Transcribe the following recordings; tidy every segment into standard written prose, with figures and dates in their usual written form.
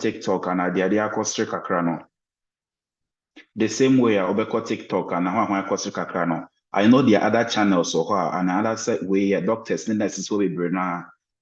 TikTok and ade akostre kakra no. The same way obeko TikTok and akostre kakra no. I know there are other channels or and other way doctors and nurses will be bring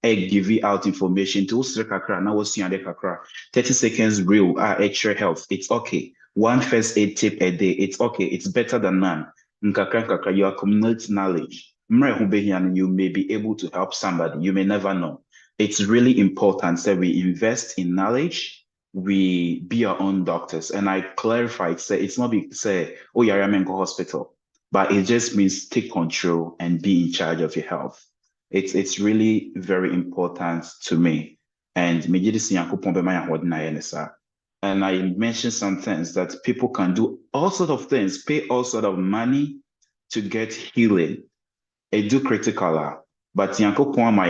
give you out information to kakra na was kakra 30 seconds real extra health. It's okay. One first aid tip a day. It's okay. It's better than none. Nkakra you accumulate knowledge. You may be able to help somebody. You may never know. It's really important that we invest in knowledge. We be our own doctors. And I clarified, say it's not say, oh, you're a hospital. But it just means take control and be in charge of your health. It's really very important to me. And and I mentioned some things that people can do all sorts of things, pay all sorts of money to get healing. It do critical, but yankopon ama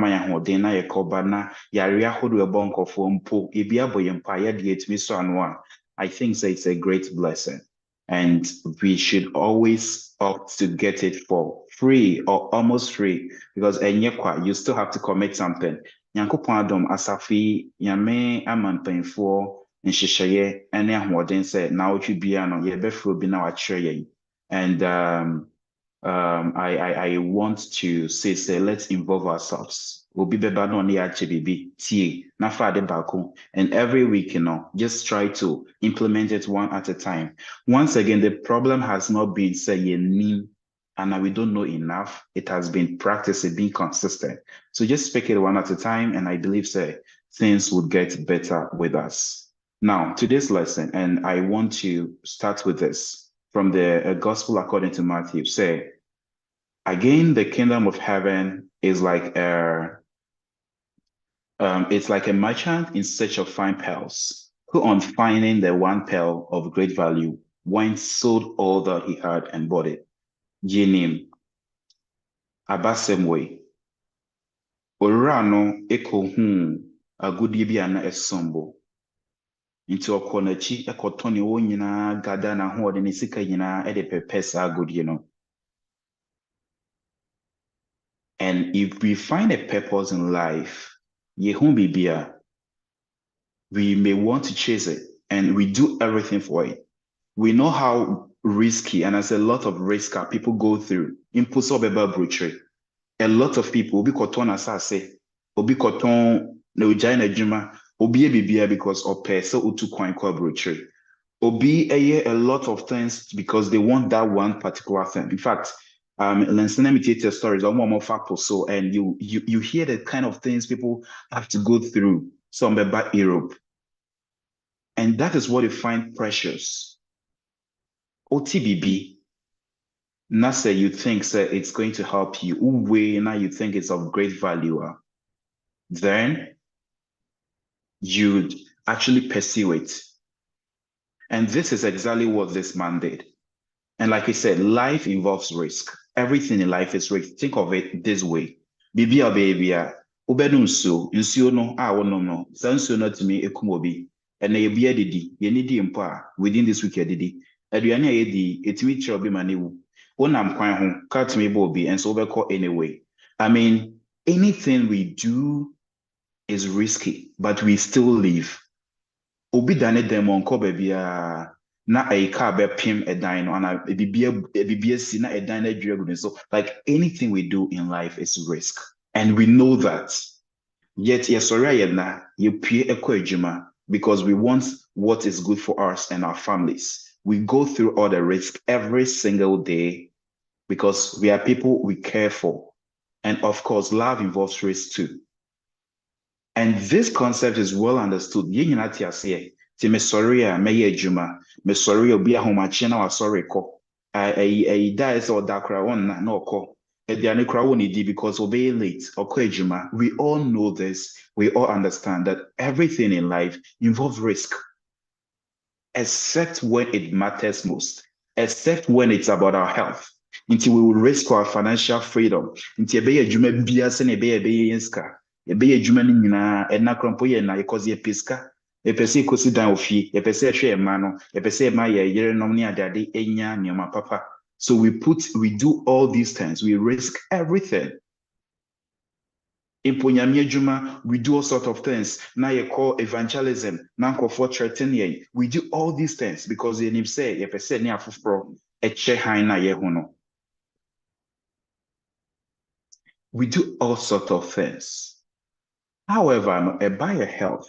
yahoden na yekoba na yare ahodo ebonkofo mpo ebi aboyempa ye de etimi so anwa. I think that it's a great blessing. And we should always opt to get it for free or almost free, because you still have to commit something. Yankopon adom asafi yame amampenfo nhyehyeye ene ahoden say na otwi bia no ye befro bi na wachire. And I want to say let's involve ourselves. And every week, just try to implement it one at a time. Once again, the problem has not been saying and we don't know enough. It has been practicing, being consistent. So just speak it one at a time, and I believe things would get better with us. Now, today's lesson, and I want to start with this from the Gospel according to Matthew. Again, the kingdom of heaven is like it's like a merchant in search of fine pearls, who on finding the one pearl of great value, went, sold all that he had and bought it. Jinim abasemwe orano eko agudi bi na esombo into okonachi ekotoni wo nyina gada na ho de ne sika nyina e de pepesa agudi no. And if we find a purpose in life, we may want to chase it, and we do everything for it. We know how risky, and as a lot of risk people go through. A lot of people obi koton asase, obi koton na ujai juma, obi bibia because opese utu kwan kwa brochure. Obi a lot of things because they want that one particular thing. In fact, let's imitate stories or more so, and you hear the kind of things people have to go through some about Europe, and that is what you find precious. OTBB, Nasa, you think it's going to help you. Uwe, now you think it's of great value. Then you'd actually pursue it, and this is exactly what this man did. And like I said, life involves risk. Everything in life is risk. Think of it this way. Bibia baby, ubedunso, insio no, no. Sanso no to me ekumobi. And na yebia didi, ye nidi mpa within this week didi. Aduane ayedi, etimi chobi maniwu. Onam kwan ho, cut me bobi, and so call anyway. I mean, anything we do is risky, but we still live. Obi dane demon ko babia. Na a car be pim a dino and a BBS na a dino. So like anything we do in life is risk. And we know that. Yet yes, sorry, na you pay a kwejuma because we want what is good for us and our families. We go through all the risk every single day because we are people we care for. And of course, love involves risk too. And this concept is well understood. Ti me sorry meye juma me sorry obi ahomache na wa sorry ko die so dakra won na ko ediane kra won di because obey late okọ juma. We all know this, we all understand that everything in life involves risk, except when it matters most, except when it's about our health. Until we will risk our financial freedom, until be juma bia se na be yenska be juma ni nyina e na krompo ye na because ye piska. Epese kosi dan ofi, epese hwe ema no, epese ema ye yere nom ni adade enya nioma papa. So we do all these things, we risk everything. We do all sorts of things. Now you call evangelism. Now for threatening. We do all these things because you say if I say near for a che haina yehuno. We do all sorts of things. However, by your health,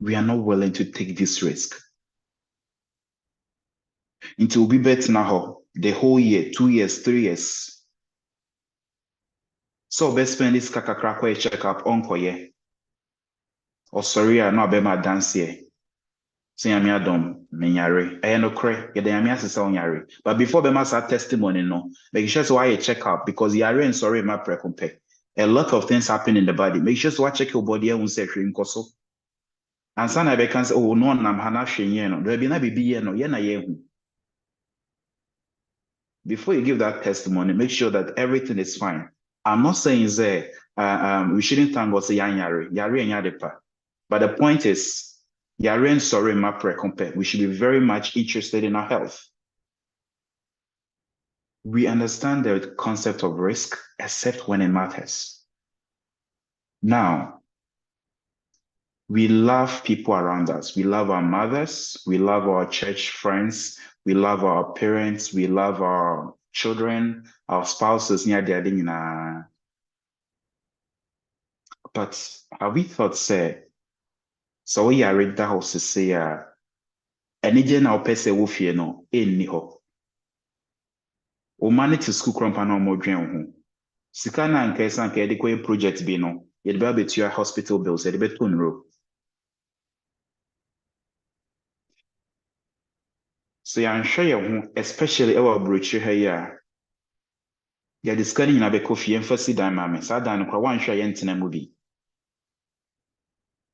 we are not willing to take this risk. Until we bet now the whole year, 2 years, 3 years. So best spend this kakakra check up on koye. Or sorry, no abema dance here. Say I'm adom menyare. I no cre. Ye dem asesa onyare. But before bema start testimony no, make sure so why check up because yare and sorry ma prekompe. A lot of things happen in the body. Make sure so I check your body and say nkoso. And some I can say oh no nam hana hwenye no. There be na bibi ye no, ye na ye hu. Before you give that testimony, make sure that everything is fine. I'm not saying that we shouldn't thank God say yare and yadepa. But the point is, yare and sorry ma prekompe. We should be very much interested in our health. We understand the concept of risk, except when it matters. Now, we love people around us. We love our mothers. We love our church friends. We love our parents. We love our children, our spouses. But have we thought, say, so we are ready to say, any now pese wofie no, any ho. O manage to school crump and more dream. Sikana and Kaisan Kediko project be no, you'd be able to your hospital bills at the between row. So I'm sure you, especially our brochure here. You're discussing in a coffee emphasis dynamics. I don't know one shy in a movie.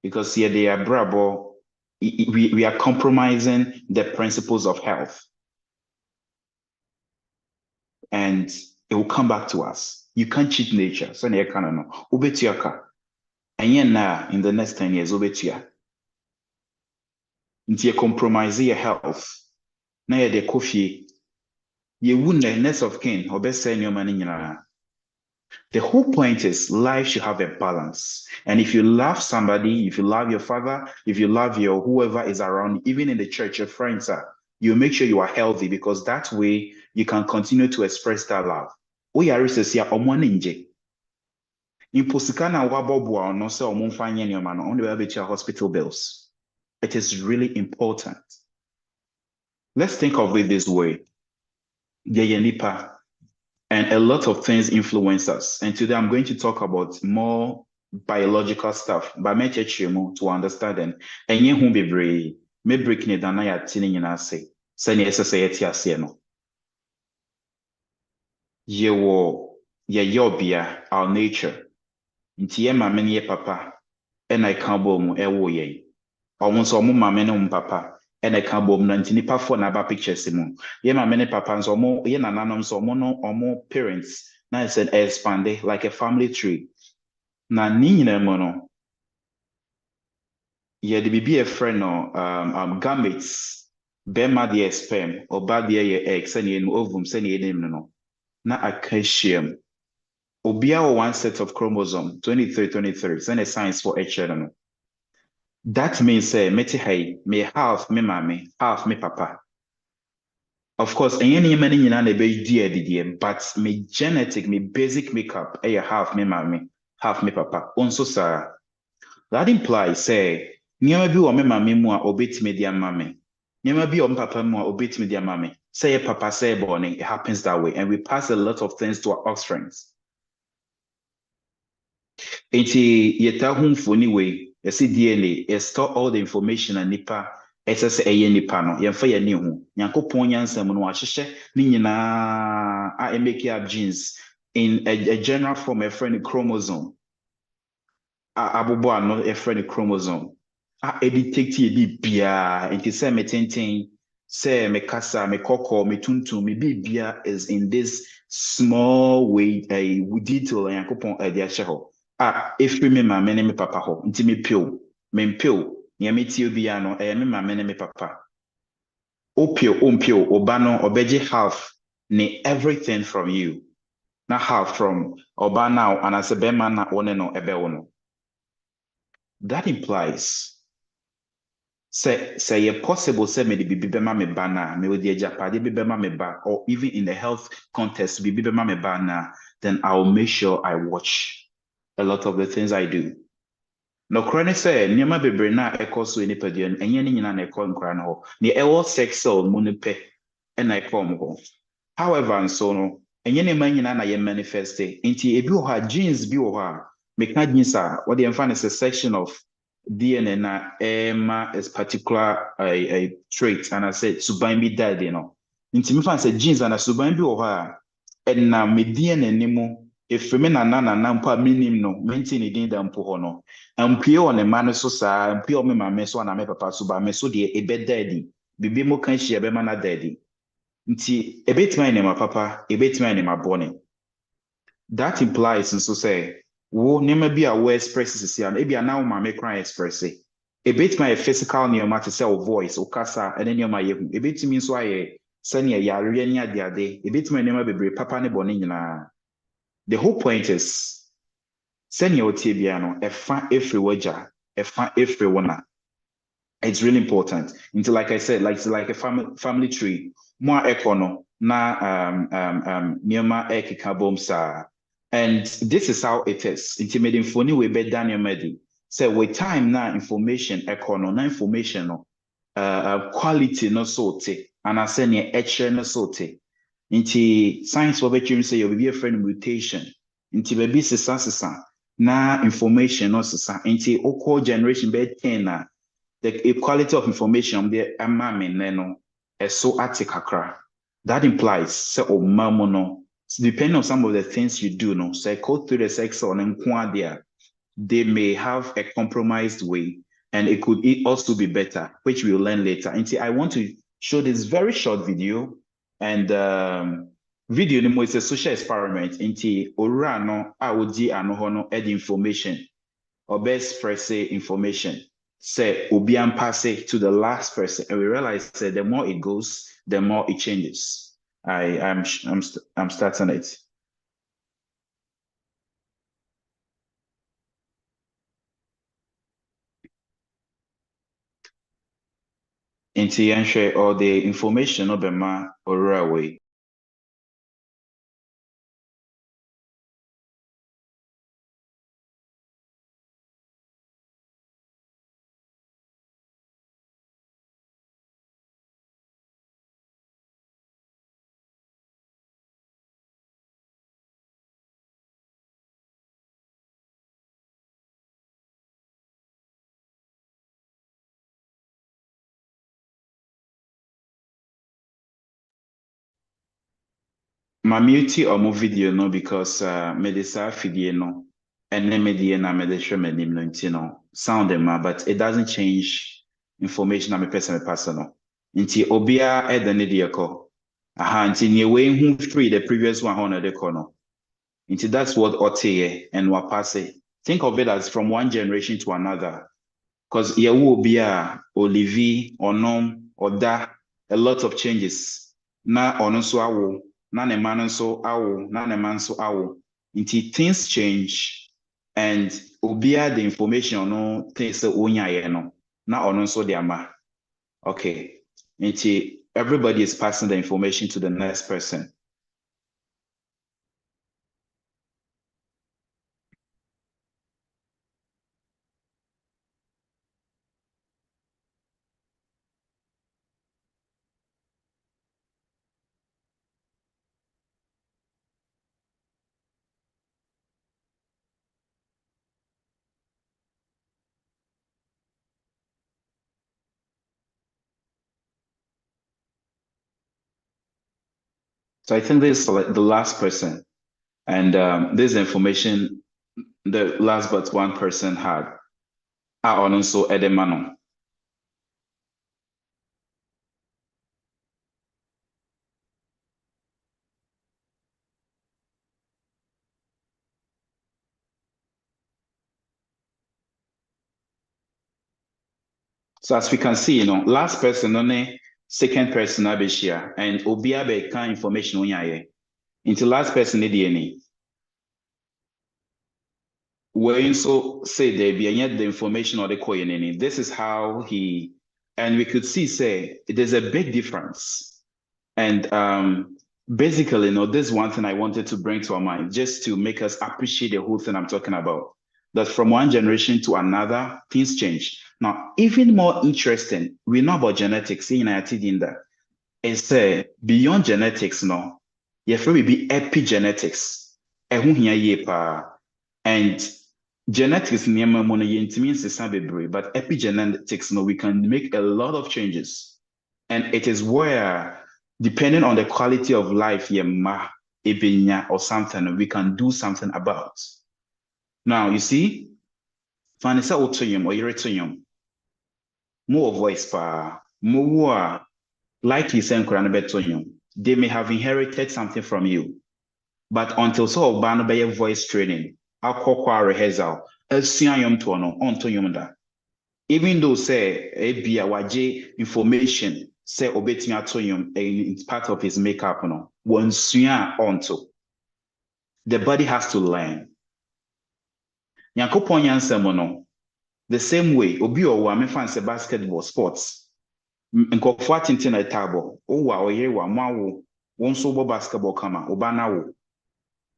Because here they are bravo. We are compromising the principles of health. And it will come back to us. You can't cheat nature. So you can't know. Ubetiaka. And yet now, in the next 10 years, ubetia. Until you compromise your health. Now you're the coffee. You wouldn't the next of kin or best say your money. The whole point is life should have a balance. And if you love somebody, if you love your father, if you love your whoever is around, even in the church, your friends are, you make sure you are healthy because that way you can continue to express that love. Hospital bills. It is really important. Let's think of it this way. And a lot of things influence us. And today I'm going to talk about more biological stuff, but me to understand them. And you won't be brave. Me breaking it down. I telling you say society no. Yobia our nature. Nti ye mama ne ye papa. And I can't boom ewo ye. Almost all mama ne papa. And I can't bomb nanti nipa for na ba pictures mu. Ye ma many papas or more ye nananom so mono or more parents. Now it's an expanded like a family tree. Na ni nyina mono. Ye de bibi a friend no gametes. Bema de sperm or bad ye eggs and ye ovum send ye name no. Na acacium. Obia one set of chromosome 23. Send a science for each other. That means say me half me mommy, half me papa. Of course, any many dear, but me genetic, me basic makeup, half me mommy, half me papa. Also, sir, that implies say, never be or me mammy more obey me dear mammy. Never be on papa more obey me dear mammy. Say papa say born, it happens that way, and we pass a lot of things to our offsprings. Enti yeta home for anyway, you see DNA, you store all the information and nipa. Ɛsɛ sɛ ɛyɛ nipa no yɛmfa yɛn ani ho nyankopɔn nyansɛm no wahyehyɛ ne nyinaa a make up genes in a general form a friend chromosome abobo ano a friend chromosome a edetect ye bibia nti sɛ metenten sɛ mekasa mekɔkɔ metuntum me bibia is in this small way a detail nyankopɔn ɛde ahyɛ hɔ a efiri me ma me ne me papa hɔ nti me pio Yamiti Obiano, I am my me papa. Opio, oba no, obeje half, ne everything from you. na half from oba now and as a bema na one no ebe ono. That implies say ye possible say me bibi bema me ba na me odi ejapade bi bema me ba, or even in the health context bibi bema me ba na, then I'll make sure I watch a lot of the things I do. No chronic say niema bebre na ekọ so enipadua no enye ne nyina na ekọ nkra no ho ne ewo sex cell mu ne pe na ekọ mo ho. However, nso no enye ne ma nyina na ye manifest nti ebi wo ha genes bi wo ha meka genes a what the emphasis is a section of DNA na is particular a trait, and I said suban bi died, you know. Nti me fan say genes and suban bi wo ha and na me DNA ne mu efiri me na mpo a minim no maintain ne din da mpo ho no ampie on the man so saa ampie o me mama so na me papa so ba me so de ebe daddy bibi mo kan hia be mana daddy nti ebetima ne ma papa ebetima ne ma bone. That implies nso say wo nema bi a wo express sisi an ebi ana wo mama kran express ebetima a physical nema to say wo voice wo kasa ene nema ye hu ebetimi nso aye sane ya yare ni ade ebetima nema bebre papa ne bone nyina. The whole point is send your no efa every wager, efa every one. It's really important. Until like I said, like a family tree, more econo na niema ekika bom sa. And this is how it is. Intimidating phone we be Daniel Medi. So with time now information econo na information no quality no sote and I say near etcher no sote. Inti science will bet you say you'll be a friend mutation. Inti baby sisa na information no sisa. Inti oko generation be 10 na the equality of information the amame neno so atikakra. That implies say o mamo no. Depending on some of the things you do, no, say go through the sex on and there, they may have a compromised way, and it could also be better, which we'll learn later. And see, I want to show this very short video, and video no is a social experiment. Inti ora no audi anohono add information or best press information. Say obian pass it to the last person, and we realize that the more it goes, the more it changes. I'm starting it. Into share all the information of Bema or railway. My mute or more video no because medisa video no and then media na medisha medim no sound them but it doesn't change information I'm a personal. Inti obia edane de ko. Aha inti nye way who free the previous one on the corner. Inti that's what ote and wapase. Think of it as from one generation to another. Because there will be a Olivier, Onom, Oda, a lot of changes. Na ononso awo, na ne man so awo, na ne man so awo. Until things change and obia the information no things onya no. Na ononso de ama. Okay. Until everybody is passing the information to the next person. So I think this is the last person. And this information, the last but one person had. Also Edemano. So as we can see, last person, only second person abeshia, and obia be kind information on yaye. Into last person ne DNA. We also say there be the information or the coin in it. This is how he, and we could see say there's a big difference. And basically, this is one thing I wanted to bring to our mind, just to make us appreciate the whole thing I'm talking about. That from one generation to another, things change. Now, even more interesting, we know about genetics in that. It's beyond genetics, no. Yɛfrɛ be epigenetics. Ɛho hia yie paa. And genetics nneɛma mu no yɛntumi nsesa bebree, but epigenetics, no, we can make a lot of changes. And it is where, depending on the quality of life yɛma ebenya or something, we can do something about. Now, you see, fane sɛ woto yam or yɛreto yam, more voice paa, more likely sɛ nkora no bɛto yam. They may have inherited something from you. But until so ɔbaa no bɛyɛ voice training, akɔkɔ rehearsal, asua yam to no, ɔnto yam da. Even though say ebia wagye information say obetumi ato yam in part of his makeup no, wansua onto. The body has to learn. Nyankopɔn nyansɛm no, the same way obi ɔwɔ amefa nsɛ basketball sports. Nkɔfo atenten na table. Owo a ɔyere wa mawo, wɔn nso bɔ basketball kama, ɔba na wo.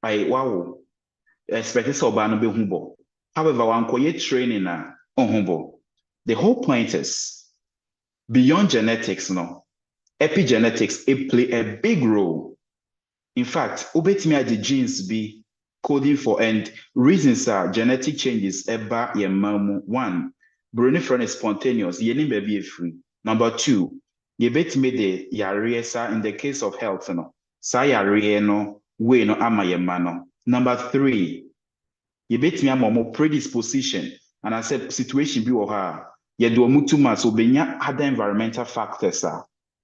Ai wawo. Expect sɛ ɔba no bɛhu bɔ. However, wankɔyɛ training na ɔhu bɔ. The whole point is, beyond genetics, no, epigenetics, it play a big role. In fact, obetumi the genes be coding for, and reasons are genetic changes eba yemamu. One, brain friend is spontaneous, yeni baby free. Number two, yebetumi the yariesa in the case of health, no, sa yare no, we no ama yemano. Number three, yebetumi amomo predisposition, and I said situation be oha. Yɛde ɔmo too much obenya other environmental factors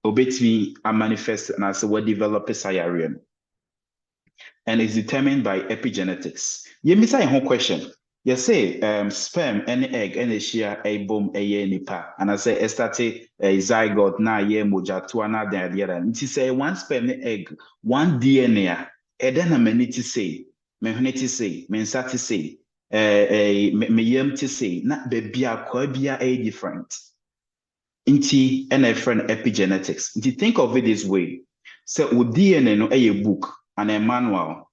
obetumi a manifest and as we develop a and it's determined by epigenetics. Yemisa a whole question. You say sperm any egg any share a boom a nipa and I say estate a zygote na ye moja to another the other. It say one sperm egg, one DNA, and then a meniti say, menhuneti say, mensati say. Me yam to say na baby a different inti and a friend epigenetics. If you think of it this way, so DNA no a book and a manual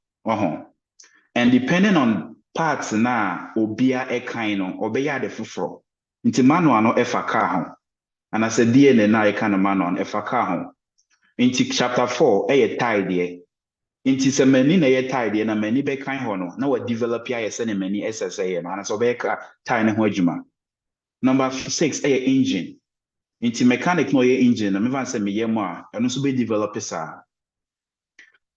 and depending on parts na obia a kind or be the fufro into manual no efa car and I said DNA na a kind of manual efa car into chapter 4 a tie Inti se many na ye tidy na many be kind hono na we develop ya send many SSA and so be tie ne ho adwuma. Number 6 a engine. Inti mechanic no ye engine na me van say me ye mo a eno so be develop sa.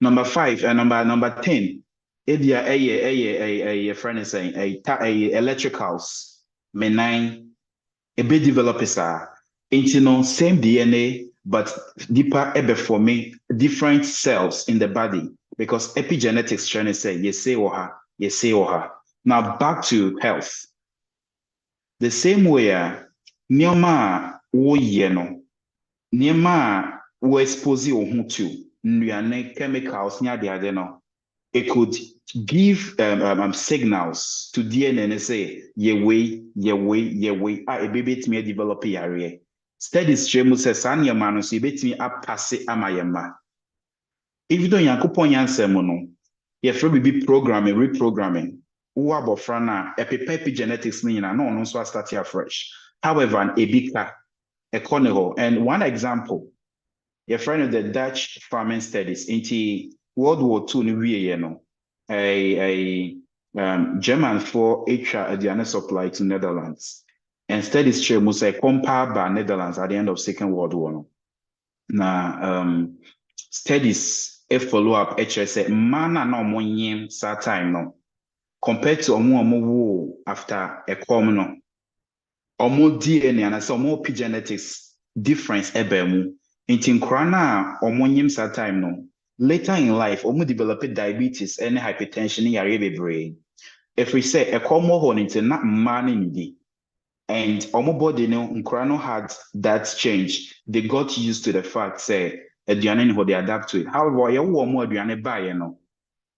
Number 5 and number 10 e dia a friend is saying a electricals me 9 e be develop sa. Inti no same DNA but deeper ebe forming different cells in the body because epigenetics trying to say yes say oha. Now back to health. The same way nioma wo yeno nioma wo expose ohun to nnuane chemicals nya de no it could give signals to DNA and say ye way a baby to me develop yare. Studies show mu say saa nneɛma no so yɛbɛtumi apase ama yɛn mma. Even though Nyankopɔn nyansɛm mu no, yɛfrɛ bibi programming, reprogramming. Wo abɔfra no a ɛpepa epigenetics no nyinaa na ɔno nso astart afresh. However, ebi ka ɛkɔ ne hɔ. And one example, yɛfrɛ no the Dutch farming studies nti World War II no wieɛ no, German for aduane supply to Netherlands. And studies show must say compare by Netherlands at the end of Second World War. Now, studies a follow up HSA mana no more sa time no compared to omo after a common omo DNA and I saw more epigenetics difference ebemu. Intin krana omo sa time no later in life omo develop diabetes and hypertension in brain. If we say a common one into not man and omo body no nkrano had that change. They got used to the fact say aduane ni hɔ, they adapt to it. However, you want more aduane buy,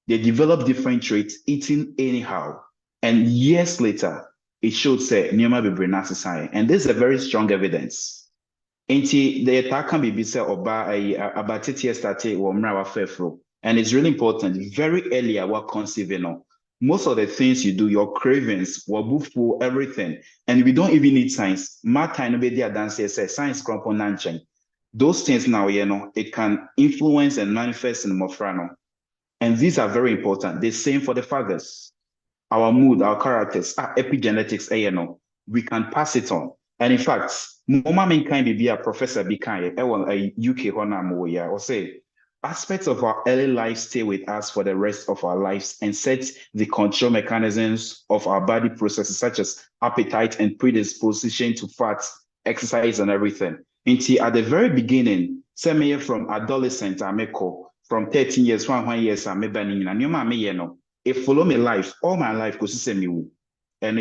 they develop different traits eating anyhow. And years later, it showed say nneɛma bebree na asesa. And this is a very strong evidence. Nti the attack can be say about it started or mra. And it's really important. Very early our conceiving. Most of the things you do, your cravings, wabufu, everything, and we don't even need science. Martin Obedia dance says science crumple nanching. Those things now, it can influence and manifest in Mofrano. And these are very important. The same for the fathers. Our mood, our characters, our epigenetics, we can pass it on. And in fact, Moma Minkind be a professor Bikai, a UK Honam, or say, aspects of our early life stay with us for the rest of our lives and set the control mechanisms of our body processes, such as appetite and predisposition to fats, exercise, and everything. Until at the very beginning, say from adolescent, from 13 years, 1 years, it follow me life, all my life, and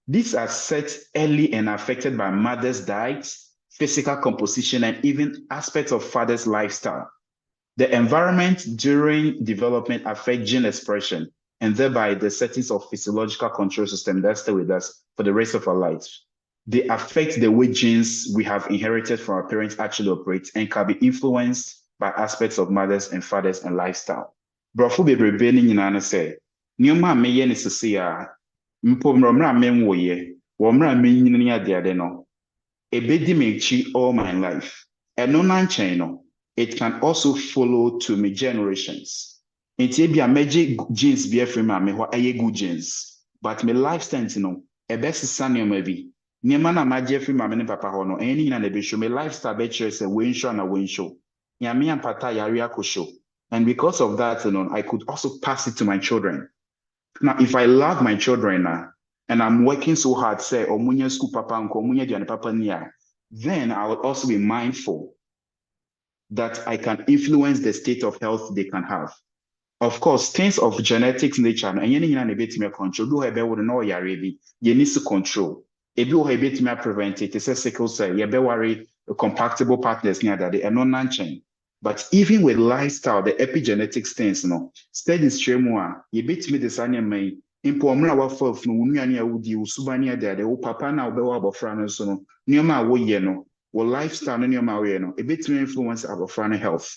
these are set early and affected by mother's diet, physical composition, and even aspects of father's lifestyle. The environment during development affect gene expression and thereby the settings of physiological control system that stay with us for the rest of our lives. They affect the way genes we have inherited from our parents actually operate and can be influenced by aspects of mothers and fathers and lifestyle. Brofo bebrebe ni nyina say, nneɛma a meyɛ ne sisi a mpo mmerɛ menwoyɛ, wɔ mmerɛ menyini ne adeade no, ebedi me akyi all my life. Ɛno na nkyɛn no, it can also follow to me generations. Nti ebi a megye genes bi afiri me hɔ ɛyɛ good genes, but me lifestyle no, ɛbɛsesa nneɛma bi. Nneɛma na magye afiri me ne papa hɔ no, ɛyɛ ne nyina na ɛbɛhwɛ me lifestyle bɛkyerɛ sɛ wɔnhwɛ na wɔnhwɛ. Nyame ampata yare akɔhwɛ. And because of that, I could also pass it to my children. Now, if I love my children and I'm working so hard, say, omunya school papa unko, omunya diane papa niya, then I would also be mindful that I can influence the state of health they can have. Of course, things of genetics nature, and any me control, do have would know yarebi, you need to control. If you have me prevent it, it's a sickle cell, you be worry compatible partners near that they are not non-chain. But even with lifestyle, the epigenetics things, steady stream one, you beat me the sanya may import our for Nunia would you subania there, the papa now be about Frano so near my way, or lifestyle near my way, a bit to influence our Frano health.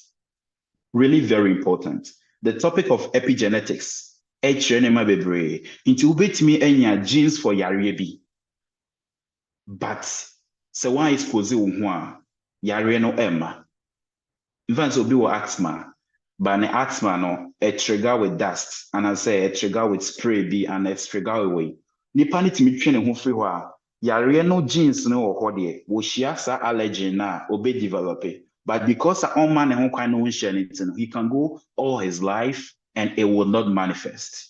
Really very important. The topic of epigenetics, into bit me any genes for yarebi. But so why is Kozi yare no Emma? Even so, be asthma, but an asthma no a trigger with dust, and I say a trigger with spray be and a trigger away. Nipa ni timi twene ho free hɔ yare no genes no wɔ hɔ de wo hia sa allergy na obe develop. But because a man ne ho kwan no share it, he can go all his life and it will not manifest.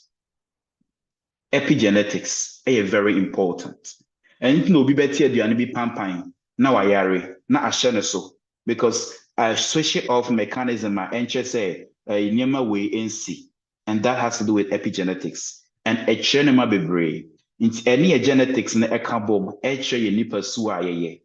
Epigenetics is very important. And no be better aduane bi pampan na wa yare na ahye ne so because a switch off mechanism and say a nneɛma way NC, and that has to do with epigenetics. And a chenema bebre. Into any genetics na ɛka bom ɛkyerɛ yɛ nipa su a yɛyɛ.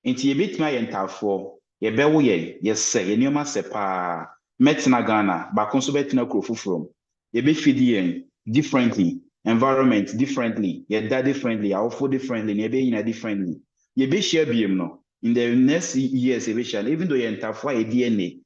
Into ye bit my enter for ye bewo ye yes say ye nneɛma sɛ paa metina Ghana baako nso betina kuro foforɔ ye be feed yɛn differently, environment differently, ye da differently, awofo differently, ye be yina differently. Ye be share biem no. In the next years, even though you enter for a DNA,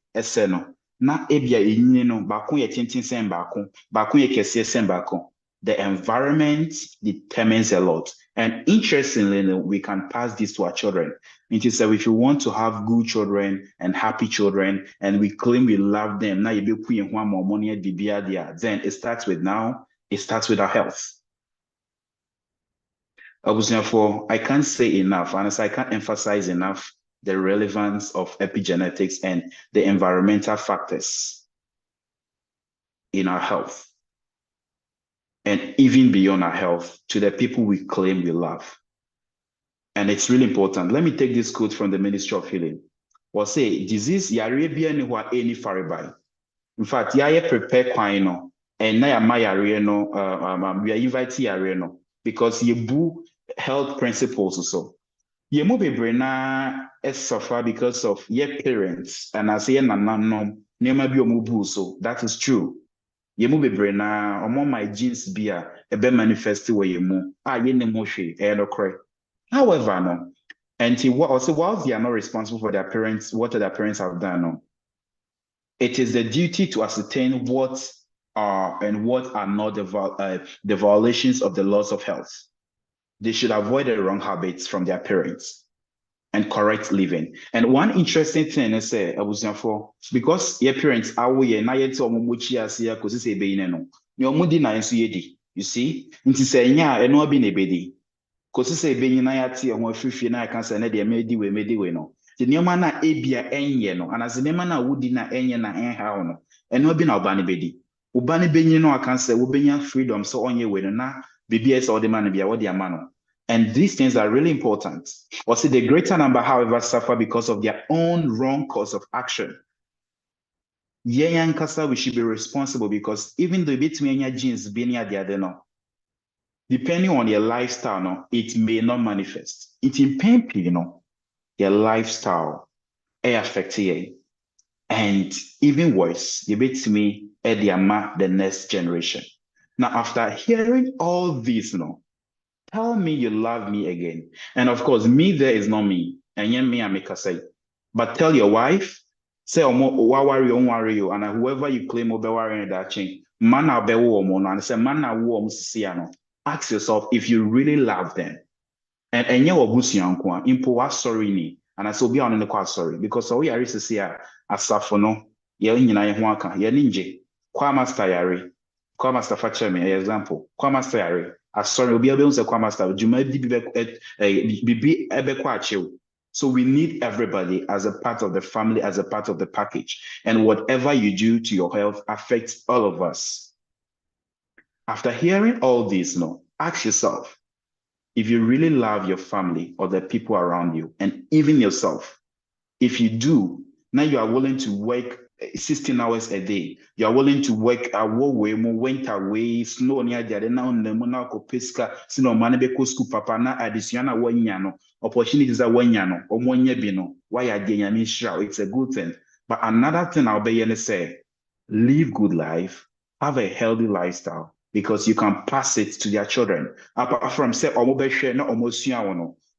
no, na ebia no, bako ye tintin sen bako ye kese sen bako. The environment determines a lot. And interestingly, we can pass this to our children. It is that if you want to have good children and happy children, and we claim we love them, now you be putting one more money at BBR, then it starts with our health. Therefore, I can't say enough, and as I can't emphasize enough the relevance of epigenetics and the environmental factors in our health, and even beyond our health, to the people we claim we love. And it's really important. Let me take this quote from the Ministry of Healing. Or say, disease yarebia ni wa any faribai. In fact, ya prepare kwino, and na ya ma yare no, we are inviting yare no, because ye boo health principles also. Yemu bebre na suffer because of your parents and as ye nananom nema bi omubu so. That is true. Yemu bebre na omo my genes bi a ebe manifest wɔ yemu. Ye ne mo hwe no kore. However, no, and also whilst they are not responsible for their parents, what their parents have done, no, it is the duty to ascertain what are and what are not the violations of the laws of health. They should avoid the wrong habits from their parents and correct living. And one interesting thing is say, because your parents are we na yet omomochi asia kosi se be no. Your mudi na enso yedi. You see? Nti say nya eno abi na ebedi. Kosi se be nyina yate ho afifie na aka say na de medi we no. The nneɛma na ebia enye no anase nneɛma na wodi na enye na enha no. Eno abi na oba ne bedi. Oba ne benyi no aka say wo benya freedom so onye we no na bibia say ode man bia wo de ama no. And these things are really important. Or see, the greater number, however, suffer because of their own wrong course of action. Yankasa, we should be responsible because even though between genes being the other no, depending on your lifestyle, no, it may not manifest. It impede, your lifestyle, affect you. And even worse, you bet me the next generation. Now, after hearing all this, tell me you love me again. And of course, me there is not me. And yet me, I make a say. But tell your wife, say, worry you, and whoever you claim will be worrying that change. Man, I'll be woman, and say, man, I will ask yourself if you really love them. And you obusi yankwa, impo wa sorry ni. And I say, be on the quite sorry. Because we are to see a safono, ye nyina ye ho aka, ye ninje, kwa master yare, kwa master fache me, example, kwa master yare. Sorry, obi ebe unse kwa master, juma bibi ebe kwa achew. So we need everybody as a part of the family, as a part of the package. And whatever you do to your health affects all of us. After hearing all this, ask yourself, if you really love your family or the people around you, and even yourself, if you do, now you are willing to work 16 hours a day. You are willing to work away, went away, snow near the now Monaco Pesca, Sino Manabeko school papa na additional wanyano, opportunities are wanyano, or bino. Why are they it's a good thing. But another thing I'll be say, live good life, have a healthy lifestyle, because you can pass it to their children. Apart from say, no almost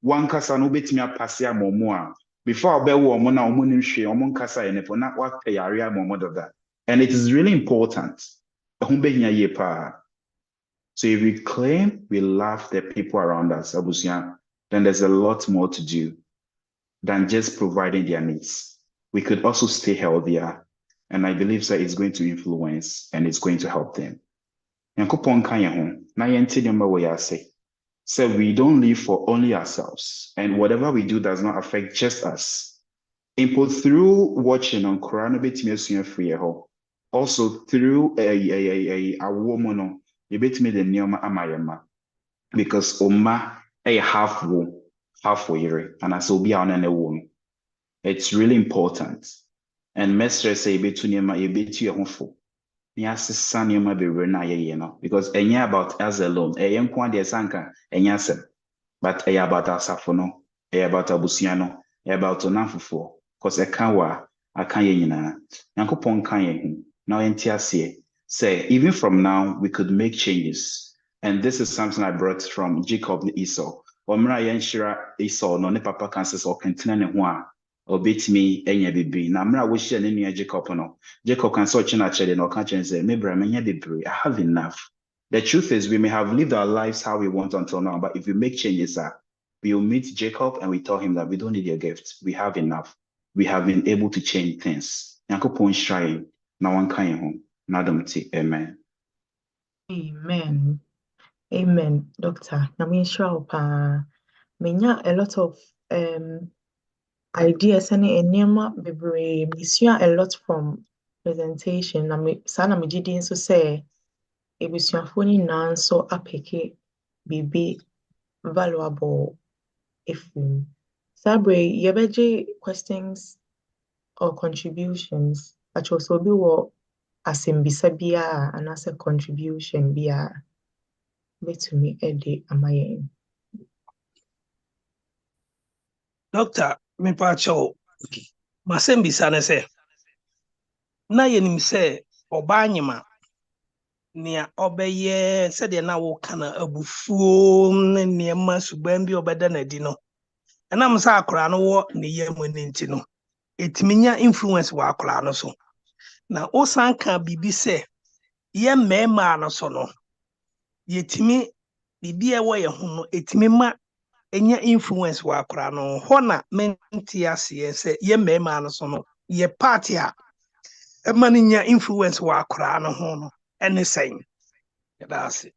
one casa no bit me a passia momoa. Before be woman na omo nhwe omo nkasa ye nepo na wa yare amomo doda. And it is really important. Ehun behia ye pa. So if we claim we love the people around us, abusia, then there's a lot more to do than just providing their needs. We could also stay healthier. And I believe that it's going to influence and it's going to help them. Nyankopon kan ye ho na yente nyoma wo ya say. So we don't live for only ourselves, and whatever we do does not affect just us. Input through watching on Quran bit me free also through a woman you bit me the neoma amayama because oma a half year and as will be on a woman. It's really important. And mestre say bit to neoma a bit you home. Yes, son, you might be because any about us alone, a young quantity sanka, and yes, but a about Asafono, a about Abusiano, a about Onafufo, cause a kawa, a kanyina, Yankopon kanyin, now entiasie. Say, even from now, we could make changes. And this is something I brought from Jacob Esau. Or Mra Yenshira Esau, no ne papa cancers or cantina or beat me any baby. Now, Mra wish you any Jacob no. Jacob can search in a child or catch and say, maybe I'm I have enough. The truth is, we may have lived our lives how we want until now, but if we make changes, we will meet Jacob and we tell him that we don't need your gift. We have enough. We have been able to change things. Nyankopon shrine, na one kind home. Nadamti, amen. Amen. Amen, Doctor. Menya a lot of ideas and enema bebre. Misua a lot from presentation. Sana me didn't so say ebusuafo nyinaa nso apeke biribi valuable efum. Sabre yɛbɛgye questions or contributions. Actually, so bi wɔ asɛmbisa biara anaasɛ contribution biara betumi de ama yɛn. Doctor, me pacho, masembi sana se, na yenim se, obanyima, nea obeye, se de na wokana abufuo, nneɛma suban bi obeda na di no. Ɛnam sa akora no wo ne yemu ne nti no. Etiminya influence wa akora no so. Na osan ka bibi se, ye mmarima no so no, yetimi bibi ewo ye ho no, etimi ma enya influence wa akora no. Ho na menti ase se ye mmarima no so no, ye party a ema no nya influence wa akora no ho no. Ɛne sɛn. That's it.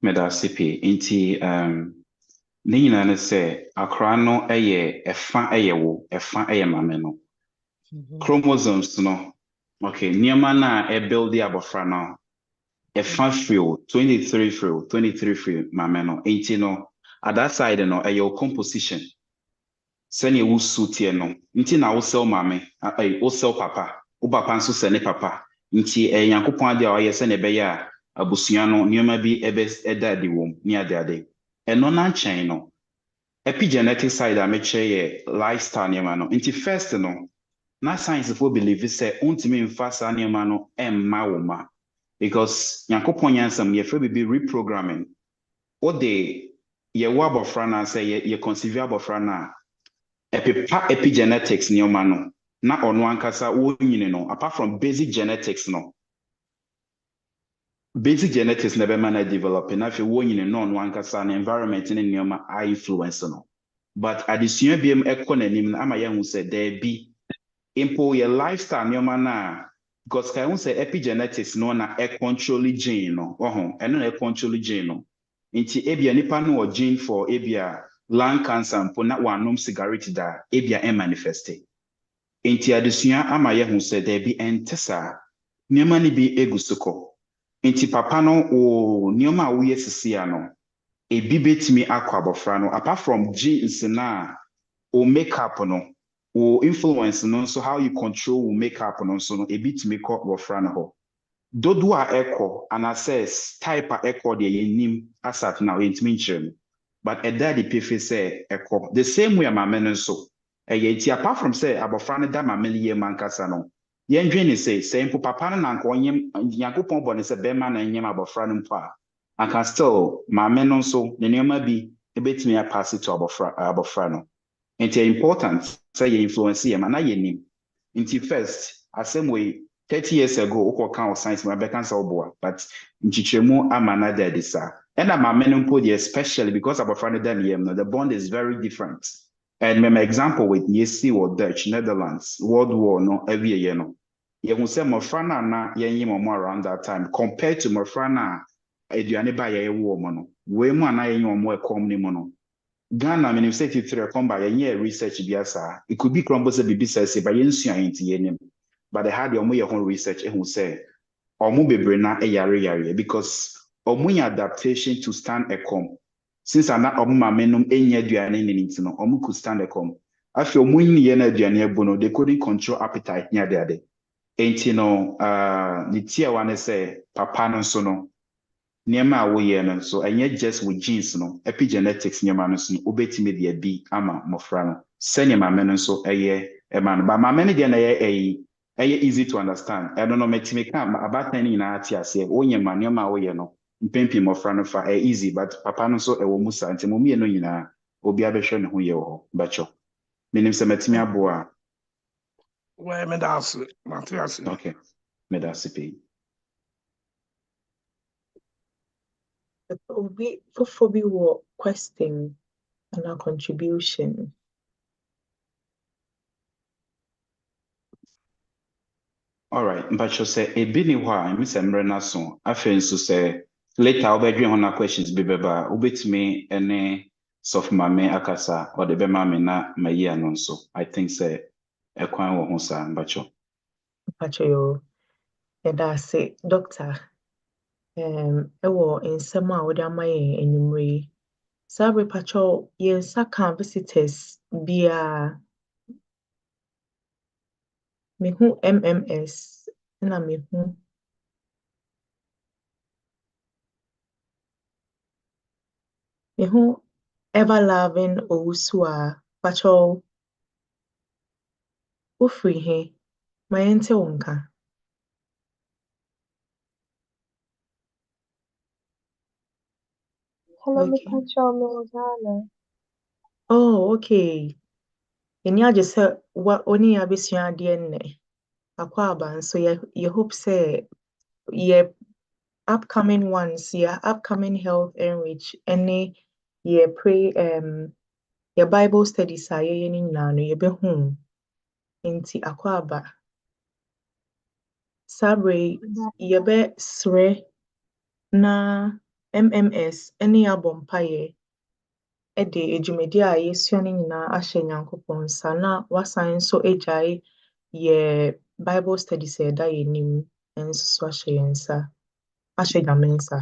Medasipi. Inti ne nyinaa ne sɛ akora no ɛyɛ ɛfa ɛyɛ wo, ɛfa ɛyɛ mame no. Chromosomes no, okay, nneɛma na ɛbuild abɔfra no, ɛfa firi 23 firi 23 firi mame no. Inti no, at that side no, ɛyɛ wo composition. Sɛnea wo su tie no, nti na wo sɛw mame, wo sɛw papa, wo papa nso sɛ ne papa. Nti Nyankopɔn ade a ɔyɛ sɛ ne ɛbɛyɛ a abusua no nneɛma bi ɛda adi wom ne ade. Ɛno na nkyɛn no, epigenetic side a mekyerɛ yɛ lifestyle nneɛma no. Nti first no, na science fo believe sɛ wontumi mfa saa nneɛma no ɛmma wo ma. Because Nyankopɔn nyansam yɛfrɛ bibi reprogramming. Wode yɛwo abɔfra no sɛ yɛ conceive abɔfra no a ɛpepa epigenetics nneɛma no na ɔno ankasa wɔnyini no apart from basic genetics no. Basic genetics na bɛma na develop na afei wɔnyini no ɔno ankasa na environment ne nneɛma a influence no. But adesua biam ɛkɔ n'anim na ama yɛhu sɛ daabi mpo yɛ lifestyle nneɛma na because ka yɛhu sɛ epigenetics no na control gene no ɛno na control gene no. Nti ebia nipa no wɔ gene for ebia lung cancer mpo na wanom cigarette da ebia manifeste. Nti adesua ama yɛhu sɛ daabi ɛnte saa nneɛma no bi egu so kɔ. Nti papa no o nneɛma a woyɛ sisia no ebi betumi akɔ abɔfra no apart from genes na o makeup no o influence no so how you control o makeup no so no ebi tumi kɔ abɔfra no hɔ. Dodo a ɛkɔ anaasɛ type a ɛkɔ deɛ yɛnim asat na yɛntumi nkyerɛ mu. But ɛda de pefe sɛ ɛkɔ the same way mame no nso ɛyɛ nti apart from sɛ abɔfra no da mame no yɛ mankasa no yɛndwe ne sɛ mpo papa no na nka ɔnyem Nyankopɔn bɔ ne sɛ bɛrima na nyem abɔfra no mpo a anka still mame no nso ne nneɛma bi ebetumi apass to abɔfra no. Nti important sɛ yɛ influence yɛ ma na yɛnim. Nti first asɛm wei 30 years ago wokɔka wɔ science ma bɛka sɛ woboa but nkyikyerɛmu ama na da adi saa. Ɛna mame no mpo deɛ especially because abɔfra no da ne yam no the bond is very different. And my example with yɛsi wɔ Dutch, Netherlands, World War no awieyɛ no. Yɛhu sɛ mmɔfra no a na yɛnyim ɔmo around that time compared to mmɔfra no a aduane ba yɛwo ɔmo no. Wei mu a na yɛnyim ɔmo ɛkɔm ne mu no. Ghana menim sɛ titiri ɛkɔm ba yɛnyɛ research bi asa. It could be crumble sɛ bibi sɛ sɛ ba yɛnsua yɛnti yɛnim. But they had ɔmo yɛ ho research ehu sɛ ɔmo bebree na ɛyare because ɔmo nya adaptation to stand ɛkɔm. Since ana ɔmo maame nom enya aduane ne nti no ɔmo could stand ɛkɔm. Afei ɔmo nyɛ na aduane abu no they couldn't control appetite nya ade. Enti no the tia one say papa no so no nneɛma a woyɛ no so ɛnyɛ just with genes no epigenetics nneɛma no so no obetumi de bi ama mmɔfra no sɛnea maame no nso ɛyɛ ɛma no ba maame no deɛ na ɛyɛ easy to understand ɛno no metumi ka abatan no nyinaa te aseɛ wonyɛ ma nneɛma a woyɛ no mpempi mmɔfra no fa easy but papa no nso ɛwɔ mu saa nti mo mmienu nyinaa obi abɛhwɛ ne ho yɛ wɔ hɔ bɛkyɛ menim sɛ metumi aboa. Well, Matthias. Okay, Medasipi. For what question and our contribution. All right, Mbacho say a bini wa Miss Emrena son. Afen so say later I'll be doing on questions beba ubit me any soft mame akasa or the bema me na my year non so. I think say a kwan wo honsa Mbacho. Mbacho yo. That's it, doctor. Ewo nsɛm a wode ama yɛn enyimre yi. Saa bere patro yɛnsa ka visitors bia mehu MMS na mehu ever loving Owusu a Pacho, wofiri he? Ma yɛnte wo nka. Hello, Okay. Pacho, Milana. Oh, okay. Ani agye sɛ oni abesua adeɛ nnɛ. Akɔ aba nso yɛ hope sɛ yɛ upcoming ones, yɛ upcoming health enrich, ɛne yɛ pray yɛ Bible studies a yɛyɛ ne nyinaa no yɛbɛhu. Nti akɔ aba. Saa bere yi, yɛbɛsrɛ na MMS ɛne yɛabɔ mpaeɛ de dwumadi a yɛsua no nyinaa ahyɛ Nyankopɔn nsa na wasan nso agyae yɛ Bible studies a ɛda yɛn anim nso so ahyɛ yɛn nsa, ahyɛ Nyame nsa.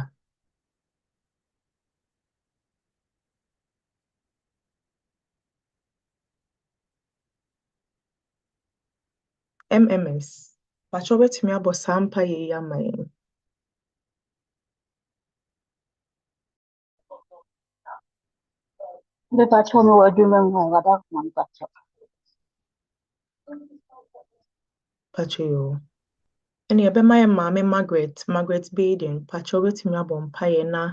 MMS, Pacho wobɛtumi abɔ saa mpaeɛ yi ama yɛn. The Pacho me wa dume ngada man Pacho. Pacho yo. Ɛne yɛbɛma yɛn maame Margaret Baden, Pacho wobɛtumi abɔ mpaeɛ na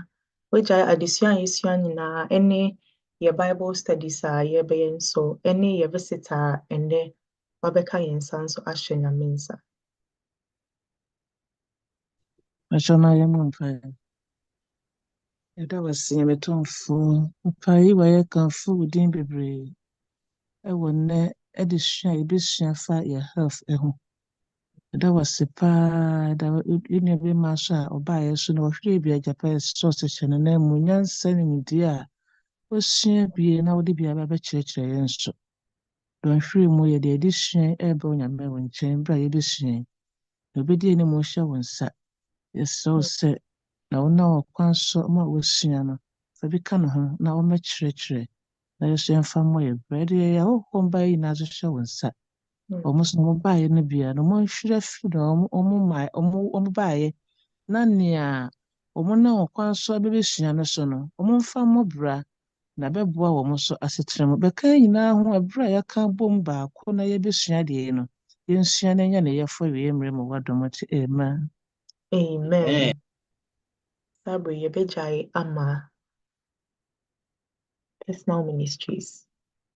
wagyae adesua a yɛsua nyinaa ɛne yɛ Bible studies a yɛbɛyɛ nso ɛne yɛ visit a ɛnnɛ wabɛka yɛn nsa nso ahyɛ Nyame nsa. Pacho na yɛmmɔ mpaeɛ. Yɛda wo ase yɛbɛtomfo. Mpaeɛ yi wɔ yɛkamfo wo din bebree. Ɛwɔ nnɛ adesua a yɛbɛsua fa yɛ health ho. Yɛda wo ase paa. Yɛnua bɛma so a ɔbaeɛ so na wɔhwɛ bi agyapa yɛ source hyɛ no na mu nyansa ne nimdeɛ a wɔasua bie na wɔde bi aba bɛkyerɛkyerɛ yɛn nso. Dɔnhwere mu yɛde adesua ɛreba Onyame wɔ nkyɛn bere a yɛbɛsua. Na obɛdi anim hyɛ wo nsa. Yɛsrɛ wo sɛ na wonam ɔkwan so ma wɔasua no, fa bi ka ne ho na wɔmmɛkyerɛkyerɛ na yɛso yɛmfa mmɔ yɛ bra. Yɛde yɛyɛ ahohom baeɛ nyinaa so hyɛ wo nsa. Ɔmo so na ɔmo baeɛ no bia no ɔmo nhwerɛ firi na ɔmo baeɛ na nea ɔmo nam ɔkwan so abɛbɛsua no so no ɔmo mfa mmɔ bra na bɛboa wɔn so asetena mu. Bɛka yɛn nyinaa ho ɛberɛ a yɛka bom baako na yɛbɛsua deɛ yi no yɛnsua na ɛnyɛ ne yɛfo wie mmerɛ mu w'adom nti amen. Amen. Saa bere yɛbɛgyae ama personal ministries.